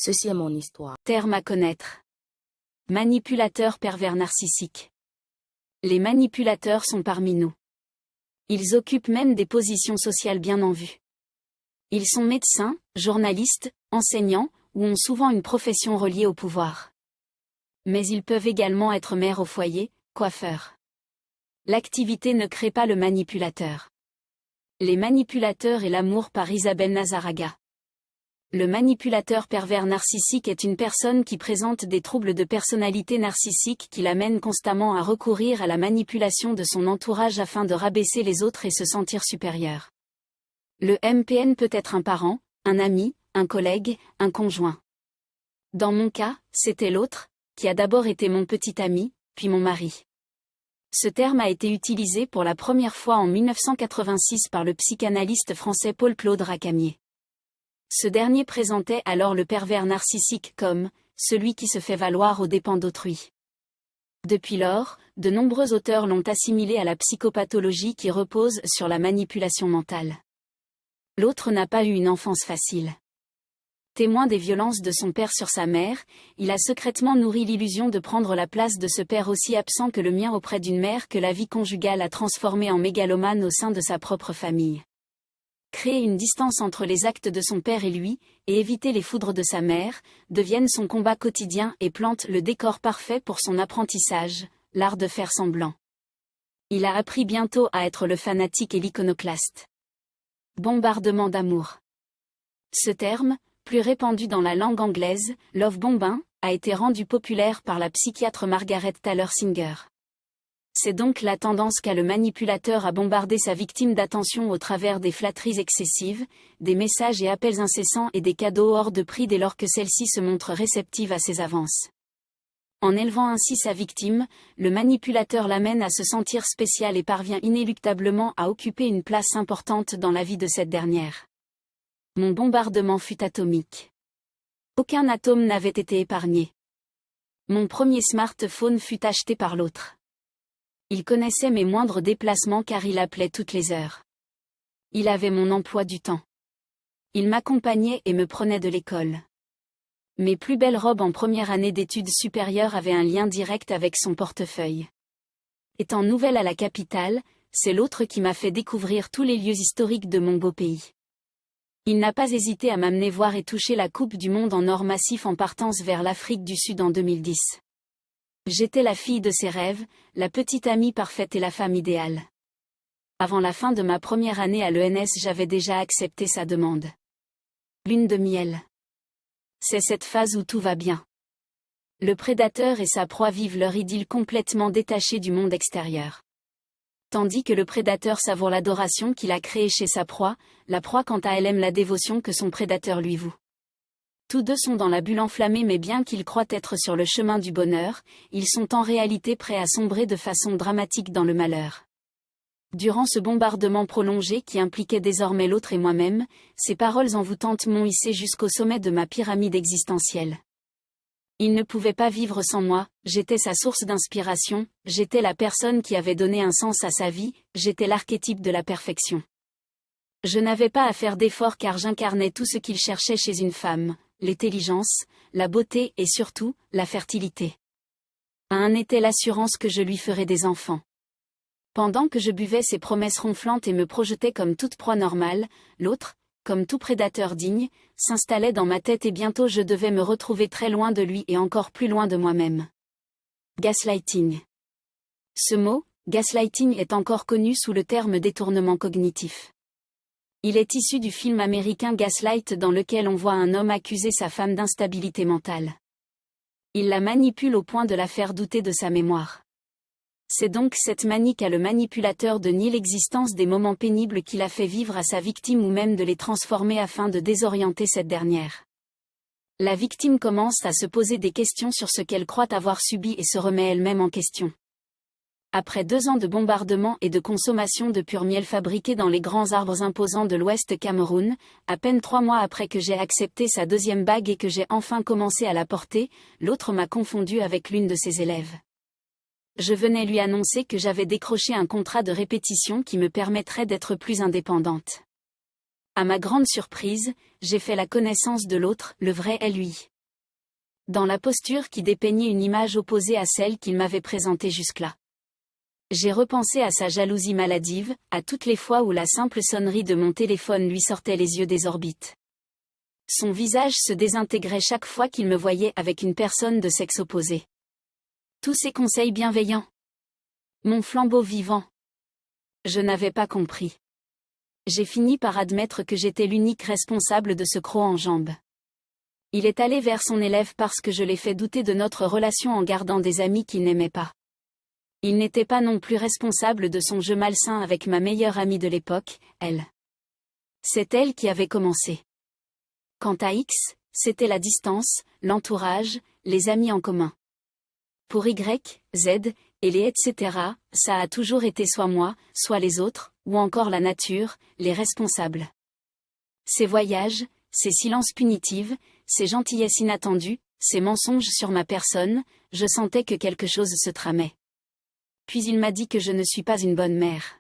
Ceci est mon histoire. Terme à connaître. Manipulateur pervers narcissique. Les manipulateurs sont parmi nous. Ils occupent même des positions sociales bien en vue. Ils sont médecins, journalistes, enseignants, ou ont souvent une profession reliée au pouvoir. Mais ils peuvent également être mères au foyer, coiffeurs. L'activité ne crée pas le manipulateur. Les manipulateurs et l'amour par Isabelle Nazaraga. Le manipulateur pervers narcissique est une personne qui présente des troubles de personnalité narcissique qui l'amènent constamment à recourir à la manipulation de son entourage afin de rabaisser les autres et se sentir supérieur. Le MPN peut être un parent, un ami, un collègue, un conjoint. Dans mon cas, c'était l'autre, qui a d'abord été mon petit ami, puis mon mari. Ce terme a été utilisé pour la première fois en 1986 par le psychanalyste français Paul-Claude Racamier. Ce dernier présentait alors le pervers narcissique comme « celui qui se fait valoir aux dépens d'autrui ». Depuis lors, de nombreux auteurs l'ont assimilé à la psychopathologie qui repose sur la manipulation mentale. L'autre n'a pas eu une enfance facile. Témoin des violences de son père sur sa mère, il a secrètement nourri l'illusion de prendre la place de ce père aussi absent que le mien auprès d'une mère que la vie conjugale a transformé en mégalomane au sein de sa propre famille. Créer une distance entre les actes de son père et lui, et éviter les foudres de sa mère, deviennent son combat quotidien et plantent le décor parfait pour son apprentissage, l'art de faire semblant. Il a appris bientôt à être le fanatique et l'iconoclaste. Bombardement d'amour. Ce terme, plus répandu dans la langue anglaise, love bombing, a été rendu populaire par la psychiatre Margaret Taylor Singer. C'est donc la tendance qu'a le manipulateur à bombarder sa victime d'attention au travers des flatteries excessives, des messages et appels incessants et des cadeaux hors de prix dès lors que celle-ci se montre réceptive à ses avances. En élevant ainsi sa victime, le manipulateur l'amène à se sentir spécial et parvient inéluctablement à occuper une place importante dans la vie de cette dernière. Mon bombardement fut atomique. Aucun atome n'avait été épargné. Mon premier smartphone fut acheté par l'autre. Il connaissait mes moindres déplacements car il appelait toutes les heures. Il avait mon emploi du temps. Il m'accompagnait et me prenait de l'école. Mes plus belles robes en première année d'études supérieures avaient un lien direct avec son portefeuille. Étant nouvelle à la capitale, c'est l'autre qui m'a fait découvrir tous les lieux historiques de mon beau pays. Il n'a pas hésité à m'amener voir et toucher la Coupe du Monde en or massif en partance vers l'Afrique du Sud en 2010. J'étais la fille de ses rêves, la petite amie parfaite et la femme idéale. Avant la fin de ma première année à l'ENS, j'avais déjà accepté sa demande. Lune de miel. C'est cette phase où tout va bien. Le prédateur et sa proie vivent leur idylle complètement détachée du monde extérieur. Tandis que le prédateur savoure l'adoration qu'il a créée chez sa proie, la proie quant à elle aime la dévotion que son prédateur lui voue. Tous deux sont dans la bulle enflammée mais bien qu'ils croient être sur le chemin du bonheur, ils sont en réalité prêts à sombrer de façon dramatique dans le malheur. Durant ce bombardement prolongé qui impliquait désormais l'autre et moi-même, ces paroles envoûtantes m'ont hissé jusqu'au sommet de ma pyramide existentielle. Il ne pouvait pas vivre sans moi, j'étais sa source d'inspiration, j'étais la personne qui avait donné un sens à sa vie, j'étais l'archétype de la perfection. Je n'avais pas à faire d'efforts car j'incarnais tout ce qu'il cherchait chez une femme, l'intelligence, la beauté et surtout, la fertilité. Un était l'assurance que je lui ferais des enfants. Pendant que je buvais ses promesses ronflantes et me projetais comme toute proie normale, l'autre, comme tout prédateur digne, s'installait dans ma tête et bientôt je devais me retrouver très loin de lui et encore plus loin de moi-même. Gaslighting. Ce mot, gaslighting, est encore connu sous le terme détournement cognitif. Il est issu du film américain Gaslight dans lequel on voit un homme accuser sa femme d'instabilité mentale. Il la manipule au point de la faire douter de sa mémoire. C'est donc cette manie qu'a le manipulateur de nier l'existence des moments pénibles qu'il a fait vivre à sa victime ou même de les transformer afin de désorienter cette dernière. La victime commence à se poser des questions sur ce qu'elle croit avoir subi et se remet elle-même en question. Après 2 ans de bombardement et de consommation de pur miel fabriqué dans les grands arbres imposants de l'Ouest Cameroun, à peine 3 mois après que j'ai accepté sa 2e bague et que j'ai enfin commencé à la porter, l'autre m'a confondu avec l'une de ses élèves. Je venais lui annoncer que j'avais décroché un contrat de répétition qui me permettrait d'être plus indépendante. À ma grande surprise, j'ai fait la connaissance de l'autre, le vrai lui. Dans la posture qui dépeignait une image opposée à celle qu'il m'avait présentée jusque-là. J'ai repensé à sa jalousie maladive, à toutes les fois où la simple sonnerie de mon téléphone lui sortait les yeux des orbites. Son visage se désintégrait chaque fois qu'il me voyait avec une personne de sexe opposé. Tous ses conseils bienveillants. Mon flambeau vivant. Je n'avais pas compris. J'ai fini par admettre que j'étais l'unique responsable de ce croc en jambe. Il est allé vers son élève parce que je l'ai fait douter de notre relation en gardant des amis qu'il n'aimait pas. Il n'était pas non plus responsable de son jeu malsain avec ma meilleure amie de l'époque, elle. C'est elle qui avait commencé. Quant à X, c'était la distance, l'entourage, les amis en commun. Pour Y, Z, et les etc., ça a toujours été soit moi, soit les autres, ou encore la nature, les responsables. Ces voyages, ces silences punitifs, ces gentillesses inattendues, ces mensonges sur ma personne, je sentais que quelque chose se tramait. Puis il m'a dit que je ne suis pas une bonne mère.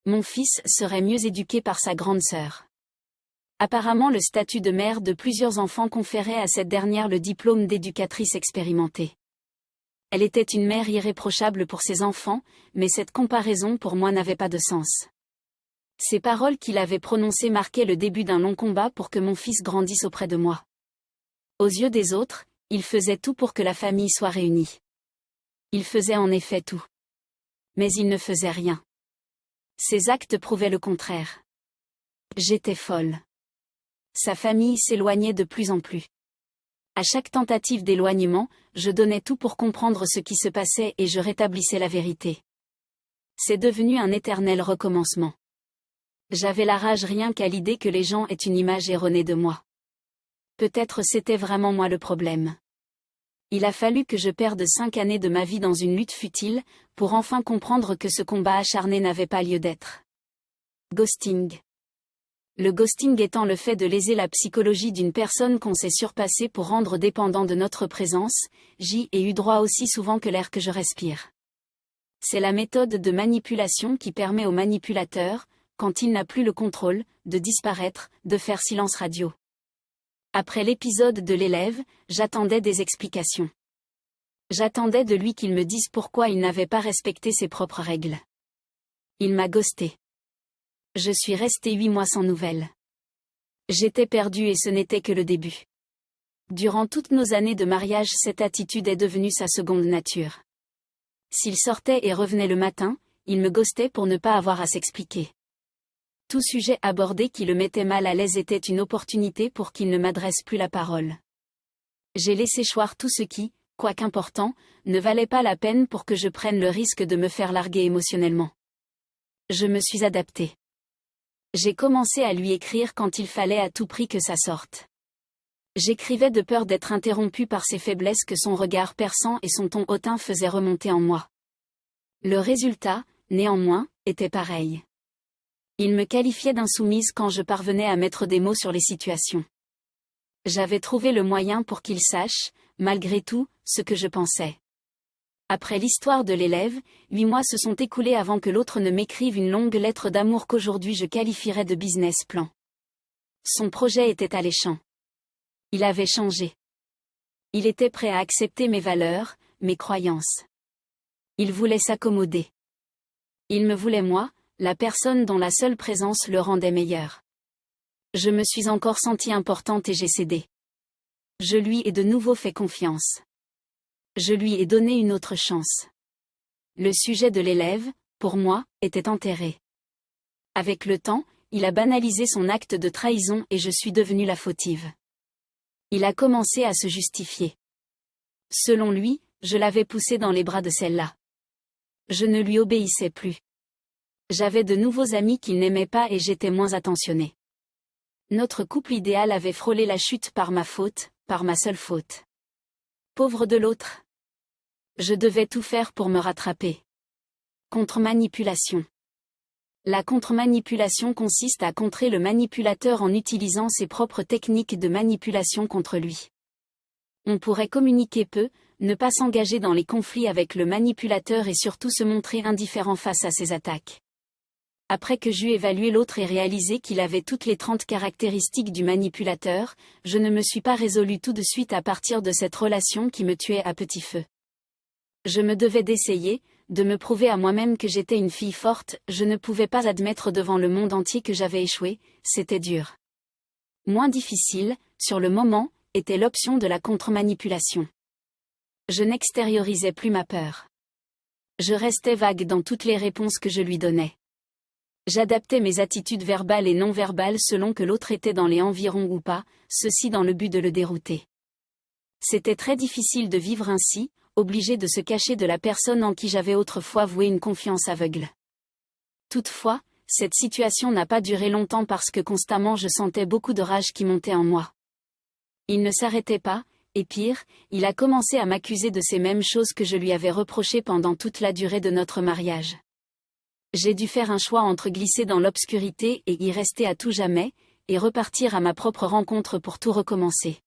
Mon fils serait mieux éduqué par sa grande sœur. Apparemment le statut de mère de plusieurs enfants conférait à cette dernière le diplôme d'éducatrice expérimentée. Elle était une mère irréprochable pour ses enfants, mais cette comparaison pour moi n'avait pas de sens. Ces paroles qu'il avait prononcées marquaient le début d'un long combat pour que mon fils grandisse auprès de moi. Aux yeux des autres, il faisait tout pour que la famille soit réunie. Il faisait en effet tout. Mais il ne faisait rien. Ses actes prouvaient le contraire. J'étais folle. Sa famille s'éloignait de plus en plus. À chaque tentative d'éloignement, je donnais tout pour comprendre ce qui se passait et je rétablissais la vérité. C'est devenu un éternel recommencement. J'avais la rage rien qu'à l'idée que les gens aient une image erronée de moi. Peut-être c'était vraiment moi le problème. Il a fallu que je perde 5 années de ma vie dans une lutte futile, pour enfin comprendre que ce combat acharné n'avait pas lieu d'être. Ghosting. Le ghosting étant le fait de léser la psychologie d'une personne qu'on s'est surpassée pour rendre dépendant de notre présence, j'y ai eu droit aussi souvent que l'air que je respire. C'est la méthode de manipulation qui permet au manipulateur, quand il n'a plus le contrôle, de disparaître, de faire silence radio. Après l'épisode de l'élève, j'attendais des explications. J'attendais de lui qu'il me dise pourquoi il n'avait pas respecté ses propres règles. Il m'a ghosté. Je suis restée 8 mois sans nouvelles. J'étais perdue et ce n'était que le début. Durant toutes nos années de mariage, cette attitude est devenue sa seconde nature. S'il sortait et revenait le matin, il me ghostait pour ne pas avoir à s'expliquer. Tout sujet abordé qui le mettait mal à l'aise était une opportunité pour qu'il ne m'adresse plus la parole. J'ai laissé choir tout ce qui, quoiqu'important, ne valait pas la peine pour que je prenne le risque de me faire larguer émotionnellement. Je me suis adaptée. J'ai commencé à lui écrire quand il fallait à tout prix que ça sorte. J'écrivais de peur d'être interrompue par ses faiblesses que son regard perçant et son ton hautain faisaient remonter en moi. Le résultat, néanmoins, était pareil. Il me qualifiait d'insoumise quand je parvenais à mettre des mots sur les situations. J'avais trouvé le moyen pour qu'il sache, malgré tout, ce que je pensais. Après l'histoire de l'élève, 8 mois se sont écoulés avant que l'autre ne m'écrive une longue lettre d'amour qu'aujourd'hui je qualifierais de business plan. Son projet était alléchant. Il avait changé. Il était prêt à accepter mes valeurs, mes croyances. Il voulait s'accommoder. Il me voulait moi, la personne dont la seule présence le rendait meilleur. Je me suis encore sentie importante et j'ai cédé. Je lui ai de nouveau fait confiance. Je lui ai donné une autre chance. Le sujet de l'élève, pour moi, était enterré. Avec le temps, il a banalisé son acte de trahison et je suis devenue la fautive. Il a commencé à se justifier. Selon lui, je l'avais poussé dans les bras de celle-là. Je ne lui obéissais plus. J'avais de nouveaux amis qu'il n'aimait pas et j'étais moins attentionnée. Notre couple idéal avait frôlé la chute par ma faute, par ma seule faute. Pauvre de l'autre. Je devais tout faire pour me rattraper. Contre-manipulation. La contre-manipulation consiste à contrer le manipulateur en utilisant ses propres techniques de manipulation contre lui. On pourrait communiquer peu, ne pas s'engager dans les conflits avec le manipulateur et surtout se montrer indifférent face à ses attaques. Après que j'eus évalué l'autre et réalisé qu'il avait toutes les 30 caractéristiques du manipulateur, je ne me suis pas résolue tout de suite à partir de cette relation qui me tuait à petit feu. Je me devais d'essayer, de me prouver à moi-même que j'étais une fille forte, je ne pouvais pas admettre devant le monde entier que j'avais échoué, c'était dur. Moins difficile, sur le moment, était l'option de la contre-manipulation. Je n'extériorisais plus ma peur. Je restais vague dans toutes les réponses que je lui donnais. J'adaptais mes attitudes verbales et non verbales selon que l'autre était dans les environs ou pas, ceci dans le but de le dérouter. C'était très difficile de vivre ainsi, obligé de se cacher de la personne en qui j'avais autrefois voué une confiance aveugle. Toutefois, cette situation n'a pas duré longtemps parce que constamment je sentais beaucoup de rage qui montait en moi. Il ne s'arrêtait pas, et pire, il a commencé à m'accuser de ces mêmes choses que je lui avais reprochées pendant toute la durée de notre mariage. J'ai dû faire un choix entre glisser dans l'obscurité et y rester à tout jamais, et repartir à ma propre rencontre pour tout recommencer.